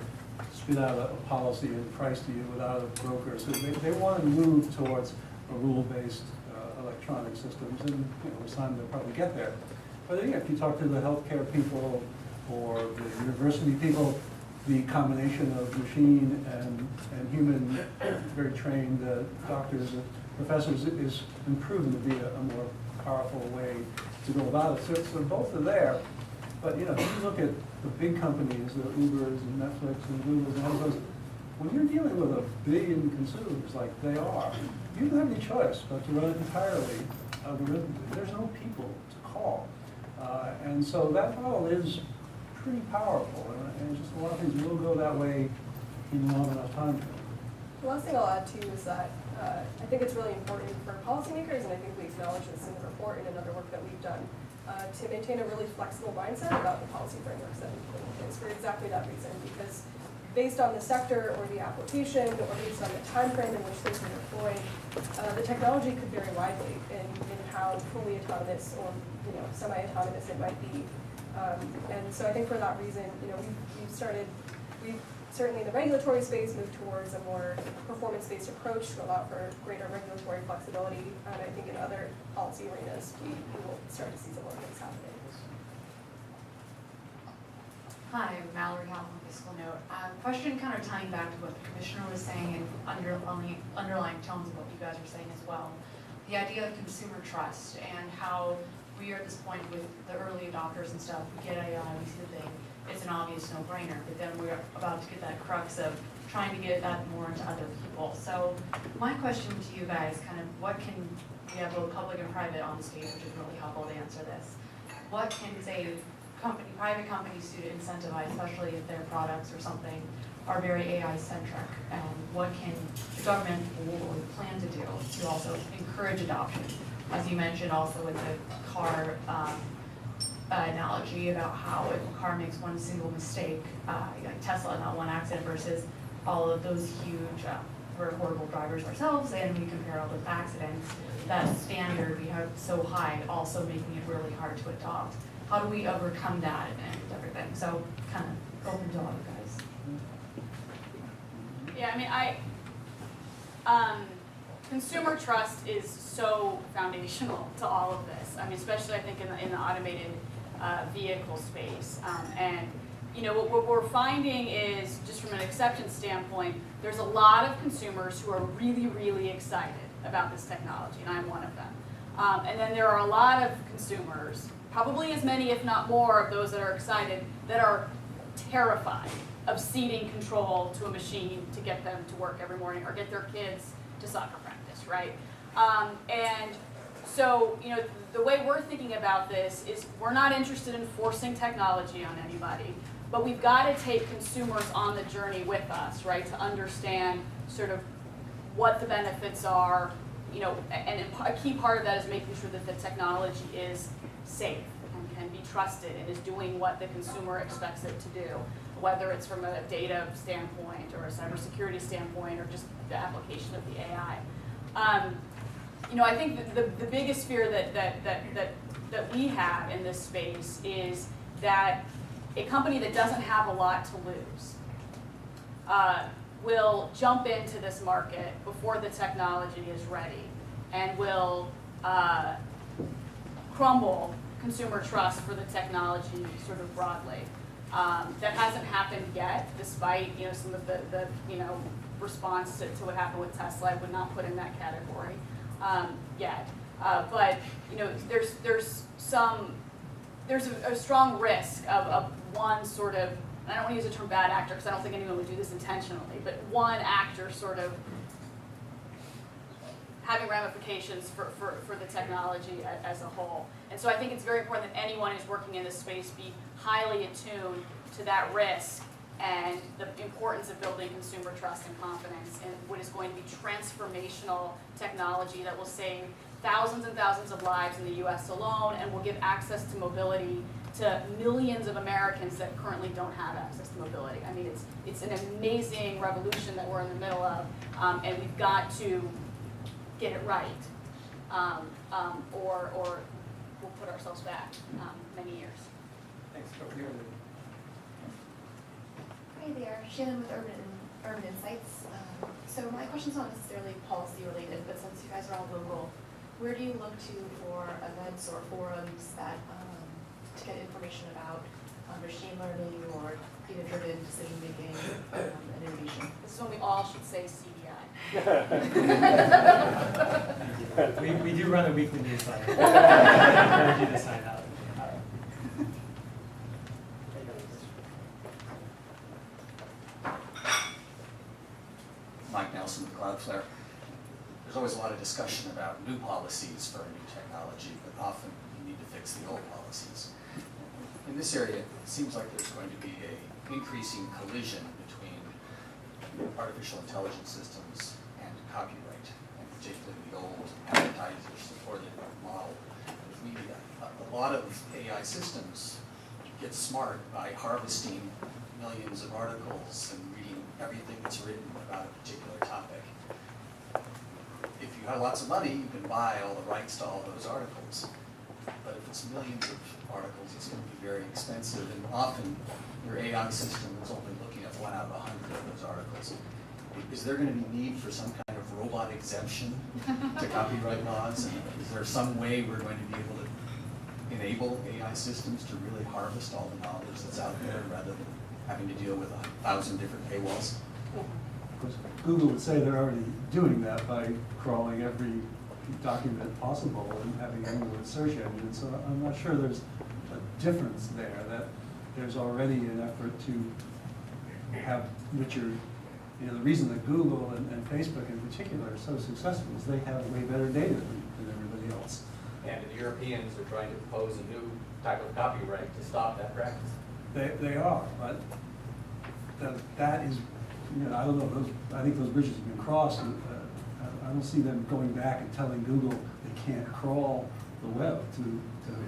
spit out a policy and price to you without a broker. So they want to move towards a rule-based electronic systems, and with time they'll probably get there. But if you talk to the healthcare people or the university people, the combination of machine and human, very trained doctors and professors is proven to be a more powerful way to go about it. So both are there. But if you look at the big companies, the Ubers and Netflix and Googles and all those, when you're dealing with 1 billion consumers like they are, you don't have any choice but to run it entirely algorithmically. There's no people to call. And so that model is pretty powerful, and just a lot of things will go that way in long enough time. The last thing I'll add too is that I think it's really important for policymakers, and I think we acknowledge this in the report and in other work that we've done, to maintain a really flexible mindset about the policy frameworks that we put in place for exactly that reason, because based on the sector or the application or based on the time frame in which things are deployed, the technology could vary widely in how fully autonomous or semi-autonomous it might be. And so I think for that reason, we've certainly in the regulatory space moved towards a more performance-based approach to allow for greater regulatory flexibility. And I think in other policy arenas, we will start to see similar things happening. Hi, I'm Mallory Hall from Fiscal Note. Question kind of tying back to what the commissioner was saying and underlying tones of what you guys are saying as well. The idea of consumer trust and how we are at this point with the early adopters and stuff. We get AI, we see the thing, it's an obvious no-brainer, but then we're about to get that crux of trying to get that more into other people. So my question to you guys, we have both public and private on the stage, which is really helpful to answer this. What can, say, private companies do to incentivize, especially if their products or something are very AI-centric, and what can the government plan to do to also encourage adoption? As you mentioned also with the car analogy about how if a car makes one single mistake, like Tesla, not one accident, versus all of those huge, we're horrible drivers ourselves, and we compare all those accidents, that standard we have so high, also making it really hard to adopt. How do we overcome that and everything? So kind of open to all you guys. Yeah, consumer trust is so foundational to all of this. Especially I think in the automated vehicle space. What we're finding is, just from an acceptance standpoint, there's a lot of consumers who are really, really excited about this technology, and I'm one of them. And then there are a lot of consumers, probably as many, if not more, of those that are excited, that are terrified of ceding control to a machine to get them to work every morning or get their kids to soccer practice, right? And so, the way we're thinking about this is we're not interested in forcing technology on anybody, but we've got to take consumers on the journey with us, right, to understand sort of what the benefits are, and a key part of that is making sure that the technology is safe and can be trusted and is doing what the consumer expects it to do, whether it's from a data standpoint or a cybersecurity standpoint or just the application of the AI. I think the biggest fear that we have in this space is that a company that doesn't have a lot to lose will jump into this market before the technology is ready and will crumble consumer trust for the technology sort of broadly. That hasn't happened yet, despite some of the response to what happened with Tesla. I would not put in that category yet. But there's a strong risk of one sort of, and I don't want to use the term bad actor because I don't think anyone would do this intentionally, but one actor sort of having ramifications for the technology as a whole. And so I think it's very important that anyone who's working in this space be highly attuned to that risk and the importance of building consumer trust and confidence in what is going to be transformational technology that will save thousands and thousands of lives in the US alone and will give access to mobility to millions of Americans that currently don't have access to mobility. I mean, it's an amazing revolution that we're in the middle of, and we've got to get it right, or we'll put ourselves back many years. Thanks. Over here. Hi there, Shannon with Urban Insights. So my question's not necessarily policy related, but since you guys are all local, where do you look to for events or forums that to get information about machine learning or data-driven decision making and innovation? This is when we all should say CDI. We do run a weekly newsletter. I encourage you to sign up. Mike Nelson with Cloudflare. There's always a lot of discussion about new policies for a new technology, but often you need to fix the old policies. In this area, it seems like there's going to be an increasing collision between artificial intelligence systems and copyright, and particularly the old advertiser-supported model. A lot of AI systems get smart by harvesting millions of articles and reading everything that's written about a particular topic. If you have lots of money, you can buy all the rights to all those articles. But if it's millions of articles, it's going to be very expensive, and often your AI system is only looking at 1 out of 100 of those articles. Is there going to be need for some kind of robot exemption to copyright laws? And is there some way we're going to be able to enable AI systems to really harvest all the knowledge that's out there rather than having to deal with 1,000 different paywalls? Of course, Google would say they're already doing that by crawling every document possible and having a new search engine. So I'm not sure there's a difference there, that there's already an effort to have richer, the reason that Google and Facebook in particular are so successful is they have way better data than everybody else. And the Europeans are trying to propose a new type of copyright to stop that practice. They are, but that is, I don't know, I think those bridges have been crossed. I don't see them going back and telling Google they can't crawl the web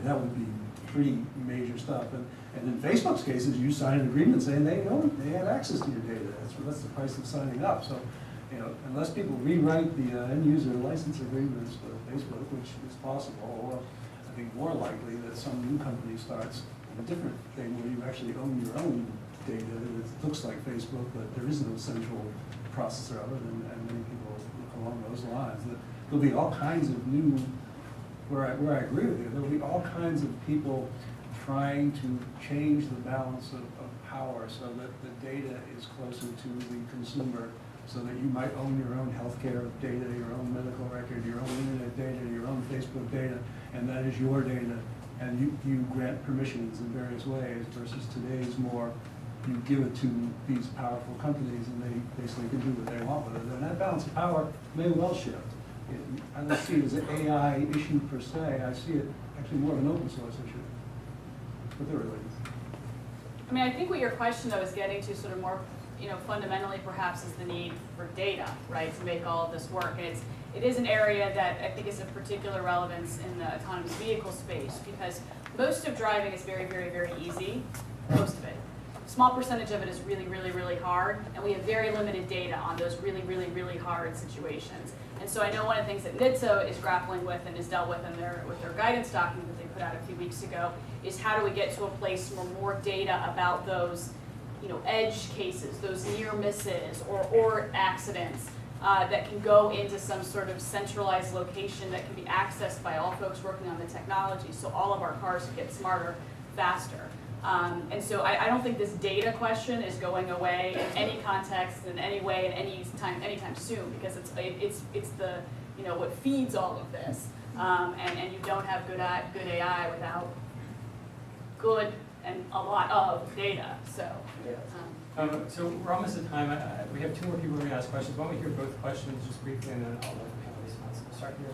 that would be pretty major stuff. And in Facebook's cases, you sign an agreement saying they have access to your data. That's the price of signing up. So, unless people rewrite the end user license agreements with Facebook, which is possible, or I think more likely that some new company starts a different thing where you actually own your own data. It looks like Facebook, but there is no central processor of it, and many people look along those lines. There'll be all kinds of new, where I agree with you, there'll be all kinds of people trying to change the balance of power so that the data is closer to the consumer, so that you might own your own healthcare data, your own medical record, your own internet data, your own Facebook data, and that is your data, and you grant permissions in various ways, versus today's more, you give it to these powerful companies and they basically can do what they want with it. And that balance of power may well shift. I don't see it as an AI issue per se. I see it actually more of an open source issue. But they're related. I mean, I think what your question though is getting to sort of more, fundamentally perhaps is the need for data, right, to make all of this work. And it is an area that I think is of particular relevance in the autonomous vehicle space, because most of driving is very, very, very easy, most of it. Small percentage of it is really, really, really hard, and we have very limited data on those really, really, really hard situations. And so I know one of the things that NHTSA is grappling with and is dealt with in their guidance document that they put out a few weeks ago is how do we get to a place where more data about those edge cases, those near misses or accidents that can go into some sort of centralized location that can be accessed by all folks working on the technology, so all of our cars get smarter faster. And so I don't think this data question is going away in any context, in any way, at anytime soon, because it's the what feeds all of this. And you don't have good AI without good and a lot of data. So. So we're almost at time. We have 2 more people who are going to ask questions. Why don't we hear both questions just briefly, and then I'll let the panel respond. So we'll start here.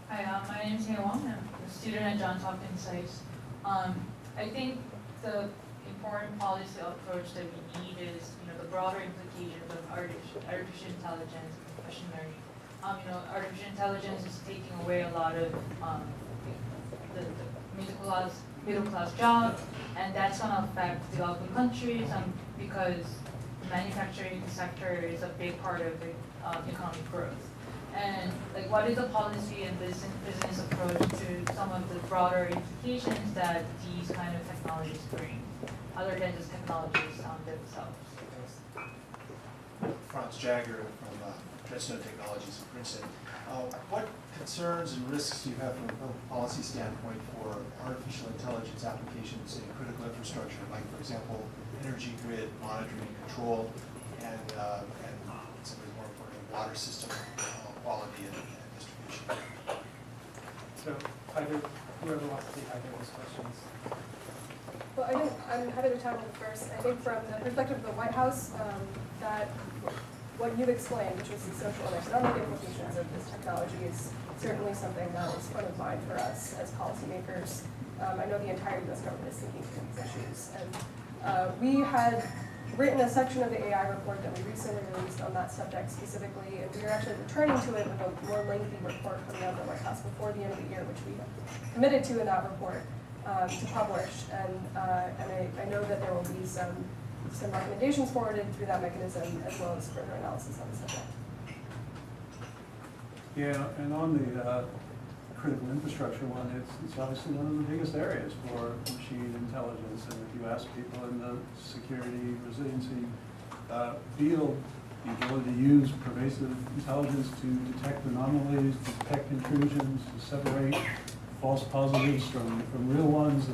Hi, my name is Hye Wong. I'm a student at Johns Hopkins SAIS. I think the important policy approach that we need is, the broader implications of artificial intelligence and machine learning. Artificial intelligence is taking away a lot of the middle class jobs, and that's going to affect developing countries because the manufacturing sector is a big part of the economic growth. And what is the policy and business approach to some of the broader implications that these kind of technologies bring, other than just technologies themselves? Franz Jagger from Treadstone Technologies in Princeton. What concerns and risks do you have from a policy standpoint for artificial intelligence applications in critical infrastructure, like, for example, energy grid monitoring and control, and something more important, water system quality and distribution? So either whoever wants to take either of those questions. Well, I think I'm happy to tackle it first. I think from the perspective of the White House, that what you explained, which was the social and economic implications of this technology, is certainly something that is front of mind for us as policymakers. I know the entire U.S. government is thinking through these issues. And we had written a section of the AI report that we recently released on that subject specifically, and we are actually returning to it with a more lengthy report coming out of the White House before the end of the year, which we committed to in that report to publish. And I know that there will be some recommendations forwarded through that mechanism, as well as further analysis on the subject. Yeah, and on the critical infrastructure one, it's obviously one of the biggest areas for machine intelligence. And if you ask people in the security, resiliency field, the ability to use pervasive intelligence to detect anomalies, to detect intrusions, to separate false positives from real ones,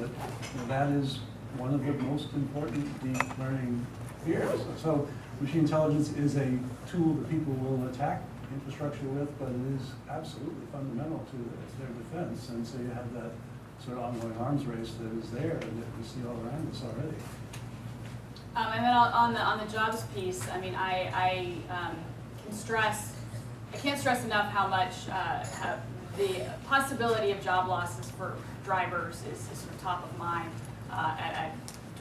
that is one of the most important deep learning fields. So machine intelligence is a tool that people will attack infrastructure with, but it is absolutely fundamental to their defense. And so you have that sort of ongoing arms race that is there and that we see all around us already. And then on the jobs piece, I mean, I can't stress enough how much the possibility of job losses for drivers is sort of top of mind at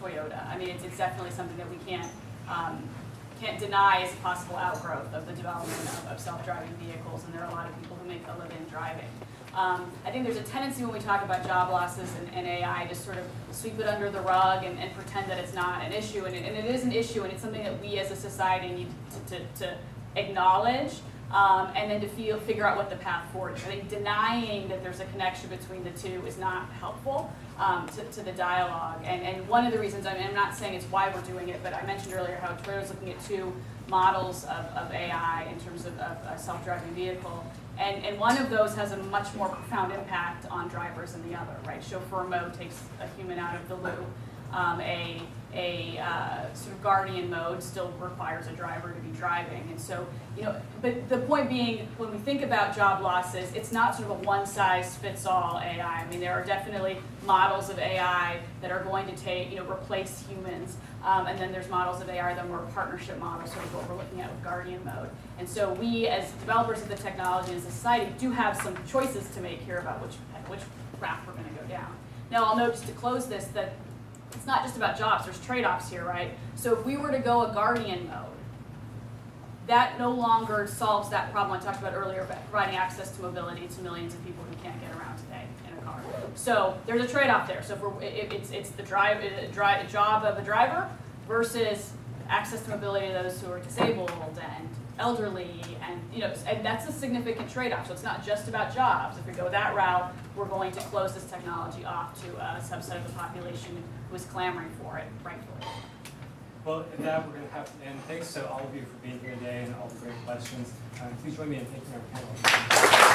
Toyota. I mean, it's definitely something that we can't deny as a possible outgrowth of the development of self-driving vehicles, and there are a lot of people who make a living driving. I think there's a tendency when we talk about job losses and AI to sort of sweep it under the rug and pretend that it's not an issue, and it is an issue, and it's something that we as a society need to acknowledge, and then to figure out what the path forward is. I think denying that there's a connection between the two is not helpful to the dialogue. And one of the reasons, I mean, I'm not saying it's why we're doing it, but I mentioned earlier how Toyota's looking at 2 models of AI in terms of a self-driving vehicle. And one of those has a much more profound impact on drivers than the other, right? Chauffeur mode takes a human out of the loop. Sort of guardian mode still requires a driver to be driving. And so, but the point being, when we think about job losses, it's not sort of a one-size-fits-all AI. I mean, there are definitely models of AI that are going to replace humans. And then there's models of AI that are more partnership models, sort of what we're looking at with guardian mode. And so we, as developers of the technology and society, do have some choices to make here about which path we're going to go down. Now, I'll note, just to close this, that it's not just about jobs, there's trade-offs here, right? So if we were to go a guardian mode, that no longer solves that problem I talked about earlier about providing access to mobility to millions of people who can't get around today in a car. So there's a trade-off there. So if it's the job of a driver versus access to mobility to those who are disabled and elderly, and that's a significant trade-off. So it's not just about jobs. If we go that route, we're going to close this technology off to a subset of the population who is clamoring for it, rightfully. Well, with that, we're going to have to end. Thanks to all of you for being here today and all the great questions. Please join me in thanking our panelists.